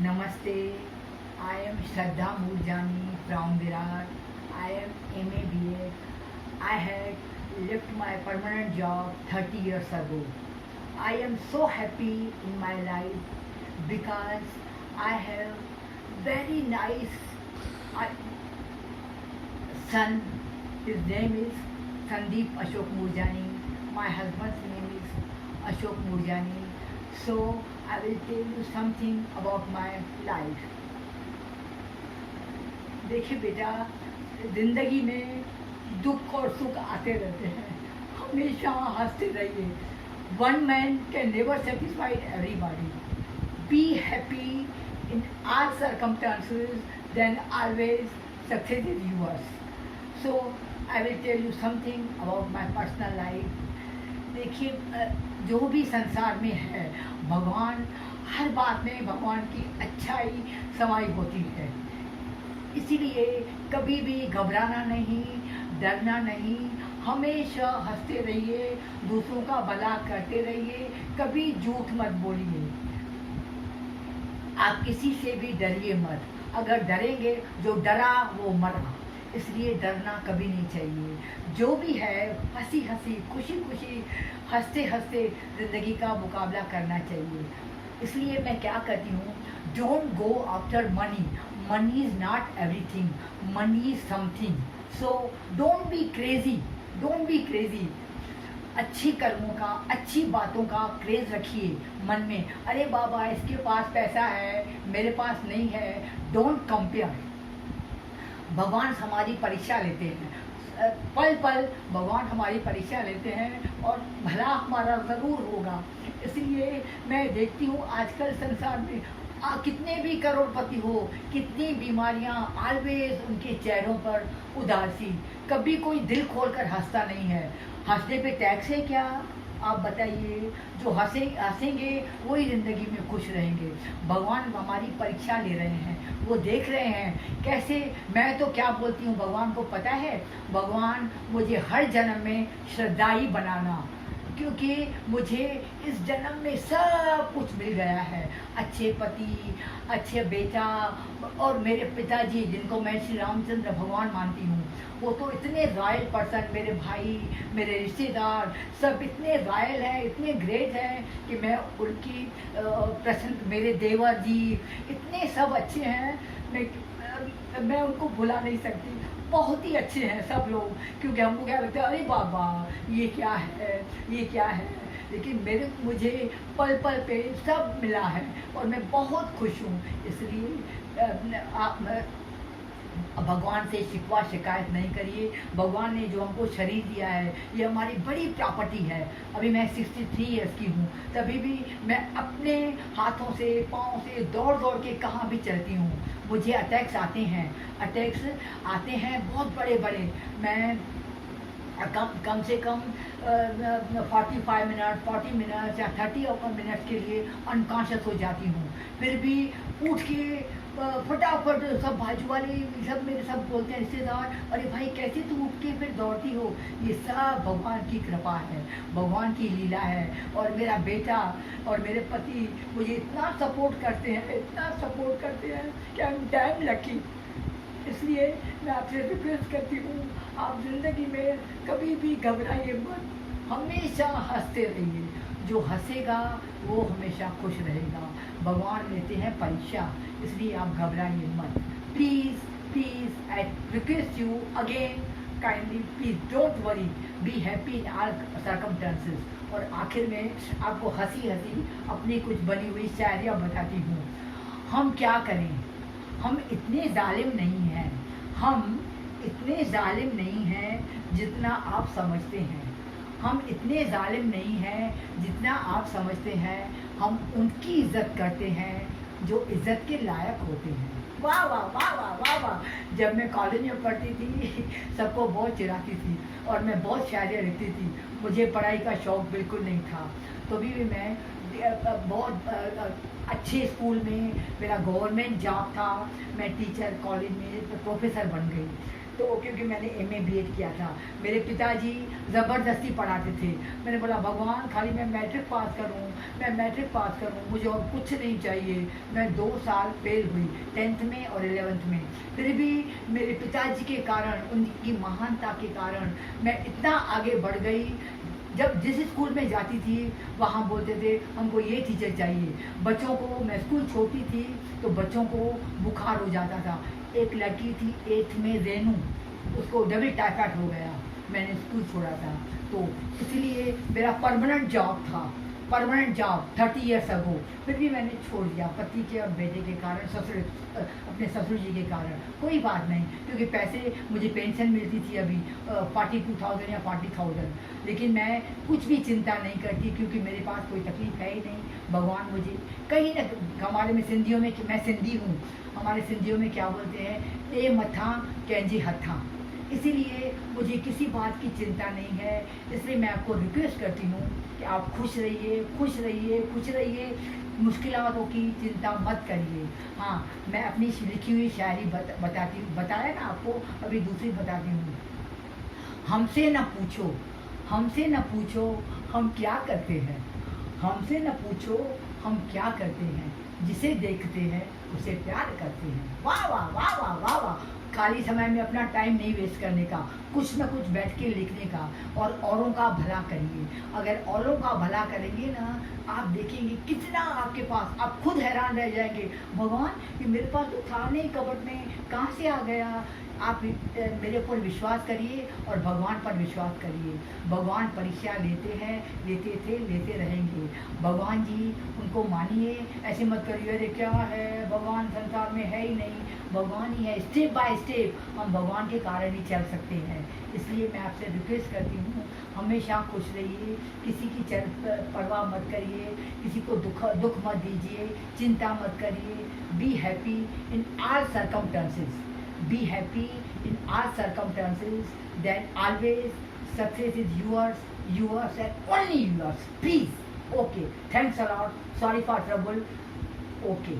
Namaste. I am Shraddha Moorjani from Virat. I am MA BA. I had left my permanent job 30 years ago. I am so happy in my life because I have very nice uh, son. His name is Sandeep Ashok Moorjani. My husband's name is Ashok Moorjani. So I will tell you something about my life. देखिए बेटा, जिंदगी में दुख और सुख आते रहते हैं, हमेशा हंसते रहिए. One man can never satisfy everybody. Be happy in all circumstances, then always success is yours. So I will tell you something about my personal life. देखिए, जो भी संसार में है, भगवान हर बात में भगवान की अच्छाई समाई होती है. इसीलिए कभी भी घबराना नहीं, डरना नहीं, हमेशा हंसते रहिए, दूसरों का भला करते रहिए, कभी झूठ मत बोलिए. आप किसी से भी डरिए मत. अगर डरेंगे, जो डरा वो मरा. इसलिए डरना कभी नहीं चाहिए. जो भी है हंसी हंसी, खुशी खुशी, हंसते हंसते ज़िंदगी का मुकाबला करना चाहिए. इसलिए मैं क्या करती हूँ, don't go after money. Money is not everything, money is something. So don't be crazy, don't be crazy. अच्छी कर्मों का, अच्छी बातों का क्रेज रखिए मन में. अरे बाबा, इसके पास पैसा है, मेरे पास नहीं है. Don't compare. भगवान हमारी परीक्षा लेते हैं, पल पल भगवान हमारी परीक्षा लेते हैं और भला हमारा ज़रूर होगा. इसलिए मैं देखती हूँ आजकल संसार में कितने भी करोड़पति हो, कितनी बीमारियाँ, ऑलवेज उनके चेहरों पर उदासी. कभी कोई दिल खोलकर हंसता नहीं है. हंसने पे टैक्स है क्या? आप बताइए. जो हंसेंगे वही ज़िंदगी में खुश रहेंगे. भगवान हमारी परीक्षा ले रहे हैं, वो देख रहे हैं कैसे. मैं तो क्या बोलती हूँ, भगवान को पता है, भगवान मुझे हर जन्म में श्रद्धाई बनाना, क्योंकि मुझे इस जन्म में सब कुछ मिल गया है. अच्छे पति, अच्छे बेटा, और मेरे पिताजी जिनको मैं श्री रामचंद्र भगवान मानती हूँ, वो तो इतने रॉयल पर्सन. मेरे भाई, मेरे रिश्तेदार सब इतने रॉयल हैं, इतने ग्रेट हैं कि मैं उनकी प्रसन्न, मेरे देवर जी इतने सब अच्छे हैं. मैं उनको भुला नहीं सकती. बहुत ही अच्छे हैं सब लोग. क्योंकि हमको क्या लगता है, अरे बाबा ये क्या है, ये क्या है. लेकिन मुझे पल पल पे सब मिला है और मैं बहुत खुश हूँ. इसलिए आप भगवान से शिकवा शिकायत नहीं करिए. भगवान ने जो हमको शरीर दिया है, ये हमारी बड़ी प्रॉपर्टी है. अभी मैं 63 ईयर्स की हूँ, तभी भी मैं अपने हाथों से, पाँव से दौड़ दौड़ के कहाँ भी चलती हूँ. मुझे अटैक्स आते हैं, अटैक्स आते हैं बहुत बड़े बड़े. मैं कम से कम 45 मिनट, 40 मिनट या 30 मिनट के लिए अनकॉन्शियस हो जाती हूँ. फिर भी उठ के फटाफट सब बाजू वाले सब मेरे सब बोलते हैं, रिश्तेदार, अरे भाई कैसे तू उठ के फिर दौड़ती हो. ये सब भगवान की कृपा है, भगवान की लीला है. और मेरा बेटा और मेरे पति मुझे इतना सपोर्ट करते हैं, इतना सपोर्ट करते हैं कि आई एम डैम लकी. इसलिए मैं आपसे रिक्वेस्ट करती हूँ, आप ज़िंदगी में कभी भी घबराइए मत, हमेशा हंसते रहिए. जो हंसेगा वो हमेशा खुश रहेगा. भगवान लेते हैं परीक्षा, इसलिए आप घबराइए मत. Please please I request you again, kindly please don't worry, be happy in all circumstances. और आखिर में आपको हंसी हंसी अपनी कुछ बनी हुई शायरियाँ बताती हूँ. हम क्या करें, हम इतने जालिम नहीं हैं, हम इतने जालिम नहीं हैं जितना आप समझते हैं. हम इतने जालिम नहीं हैं जितना आप समझते हैं. हम उनकी इज्जत करते हैं जो इज्जत के लायक होते हैं. वाह वाह वाह वाह वाह वाह. जब मैं कॉलेज में पढ़ती थी, सबको बहुत चिढ़ाती थी और मैं बहुत शायरियाँ लिखती थी. मुझे पढ़ाई का शौक़ बिल्कुल नहीं था. तो भी मैं बहुत अच्छे स्कूल में, मेरा गवर्नमेंट जॉब था, मैं टीचर कॉलेज में प्रोफेसर बन गई. तो क्योंकि मैंने MA BEd किया था, मेरे पिताजी ज़बरदस्ती पढ़ाते थे। मैंने बोला भगवान खाली मैं मैट्रिक पास करूं, मैं मैट्रिक पास करूं, मुझे और कुछ नहीं चाहिए। मैं 2 साल फेल हुई 10th में और 11th में। फिर भी मेरे पिताजी के कारण, उनकी महानता के कारण मैं इतना आगे बढ़ गई। जब जिस स्कूल में जाती थी वहाँ बोलते थे हमको ये टीचर चाहिए। बच्चों को, मैं स्कूल छोड़ती थी तो बच्चों को बुखार हो जाता था। एक लड़की थी 8th में, रेनू, उसको डबल टाइफाइड हो गया, मैंने स्कूल छोड़ा था। तो इसलिए मेरा परमानेंट जॉब था, परमानेंट जॉब 30 ईयर्स अगो, फिर भी मैंने छोड़ दिया पति के और बेटे के कारण, अपने ससुर जी के कारण। कोई बात नहीं, क्योंकि पैसे मुझे पेंशन मिलती थी अभी 42,000 या 40,000, लेकिन मैं कुछ भी चिंता नहीं करती क्योंकि मेरे पास कोई तकलीफ है ही नहीं। भगवान मुझे कहीं ना, हमारे में सिंधियों में, मैं सिंधी हूँ, हमारे सिंधियों में क्या बोलते हैं, ए मथा कंहिंजी हथा। इसीलिए मुझे किसी बात की चिंता नहीं है। इसलिए मैं आपको रिक्वेस्ट करती हूँ कि आप खुश रहिए, खुश रहिए, खुश रहिए, मुश्किलों की चिंता मत करिए। हाँ, मैं अपनी लिखी हुई शायरी बताती हूँ, बताया ना आपको, अभी दूसरी बताती हूँ। हमसे न पूछो, हमसे न पूछो हम क्या करते हैं, हमसे न पूछो हम क्या करते हैं, जिसे देखते हैं उसे प्यार करते हैं। वाह वाह वाह वाह वाह वाह। खाली समय में अपना टाइम नहीं वेस्ट करने का, कुछ ना कुछ बैठ के लिखने का, और औरों का भला करिए। अगर औरों का भला करेंगे ना, आप देखेंगे कितना आपके पास, आप खुद हैरान रह जाएंगे, भगवान ये मेरे पास तो था नहीं, कबट में कहाँ से आ गया। आप मेरे ऊपर विश्वास करिए और भगवान पर विश्वास करिए। भगवान परीक्षा लेते हैं, लेते थे, लेते रहेंगे। भगवान जी उनको मानिए, ऐसे मत करिए अरे क्या है, भगवान संसार में है ही नहीं, भगवान ही है। स्टेप बाय स्टेप हम भगवान के कारण ही चल सकते हैं। इसलिए मैं आपसे रिक्वेस्ट करती हूँ, हमेशा खुश रहिए, किसी की परवाह मत करिए, किसी को दुख मत दीजिए, चिंता मत करिए। Be happy in all circumstances, be happy in all circumstances, then always success is yours, yours and only yours. Peace. Okay, thanks a lot, sorry for trouble. Okay.